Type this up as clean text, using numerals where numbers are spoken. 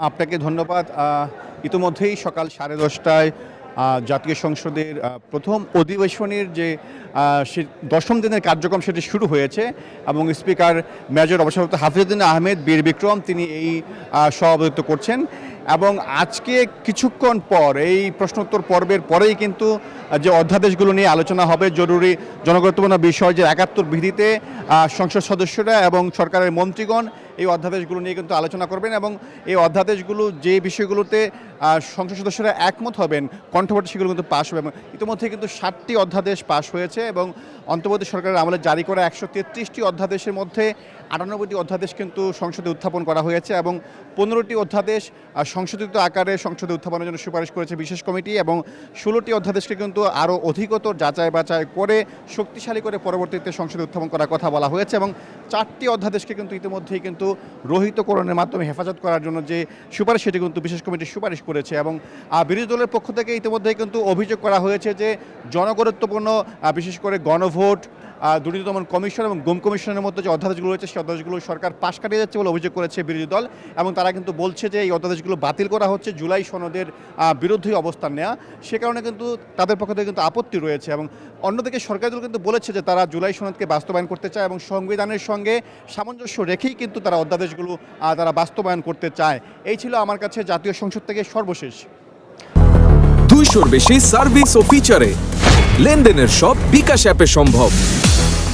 আপনাকে ধন্যবাদ। ইতিমধ্যেই সকাল 10:30টায় জাতীয় সংসদের প্রথম অধিবেশনের যে সে 10ম দিনের কার্যক্রম সেটি শুরু হয়েছে এবং স্পিকার মেজর অবসরপ্রাপ্ত হাফিজউদ্দিন আহমেদ বীর বিক্রম তিনি এই সভাপতিত্ব করছেন এবং আজকে কিছুক্ষণ পর এই প্রশ্নোত্তর পর্বের পরেই কিন্তু যে অধ্যাদেশগুলো নিয়ে আলোচনা হবে, জরুরি জনগুরুত্বপূর্ণ বিষয় যে 71 বিধিতে সংসদ সদস্যরা এবং সরকারের মন্ত্রীগণ এই অধ্যাদেশগুলো নিয়ে কিন্তু আলোচনা করবেন এবং এই অধ্যাদেশগুলো যে বিষয়গুলোতে সংসদ সদস্যরা একমত হবেন কণ্ঠভোটে সেগুলো কিন্তু পাশ হবে। এবং ইতিমধ্যে কিন্তু 7টি অধ্যাদেশ পাশ হয়েছে এবং অন্তর্বর্তী সরকারের আমলে জারি করা 133টি অধ্যাদেশের মধ্যে 98টি অধ্যাদেশ কিন্তু সংসদে উত্থাপন করা হয়েছে এবং 15টি অধ্যাদেশ সংশোধিত আকারে সংসদে উত্থাপনের জন্য সুপারিশ করেছে বিশেষ কমিটি এবং 16টি অধ্যাদেশকে কিন্তু আরও অধিকতর যাচাই বাছাই করে শক্তিশালী করে পরবর্তীতে সংসদে উত্থাপন করার কথা বলা হয়েছে এবং 4টি অধ্যাদেশকে কিন্তু ইতিমধ্যেই কিন্তু রহিতকরণের মাধ্যমে হেফাজত করার জন্য যে সুপারিশ সেটি কিন্তু বিশেষ কমিটি সুপারিশ করেছে এবং বিরোধী দলের পক্ষ থেকে ইতিমধ্যেই কিন্তু অভিযোগ করা হয়েছে যে জনগুরুত্বপূর্ণ বিশেষ করে গণভোট, দুর্নীতি দমন কমিশন এবং গুম কমিশনের মধ্যে যে অধ্যাদেশগুলো রয়েছে সেই অধ্যাদেশগুলো সরকার পাশ কাটিয়ে যাচ্ছে বলে অভিযোগ করেছে বিরোধী দল এবং তারা কিন্তু বলছে যে এই অধ্যাদেশগুলো বাতিল করা হচ্ছে জুলাই সনদের বিরুদ্ধে অবস্থান নেওয়া, সে কারণে কিন্তু তাদের পক্ষ থেকে কিন্তু আপত্তি রয়েছে এবং অন্যদিকে সরকারি দল কিন্তু বলেছে যে তারা জুলাই সনদকে বাস্তবায়ন করতে চায় এবং সংবিধানের সঙ্গে সামঞ্জস্য রেখেই কিন্তু তারা অধ্যাদেশগুলো তারা বাস্তবায়ন করতে চায়। এই ছিল আমার কাছে জাতীয় সংসদ থেকে সর্বশেষ। 200-র বেশি সার্ভিস ও ফিচারে লেনদেনের সব বিকাশ অ্যাপে সম্ভব।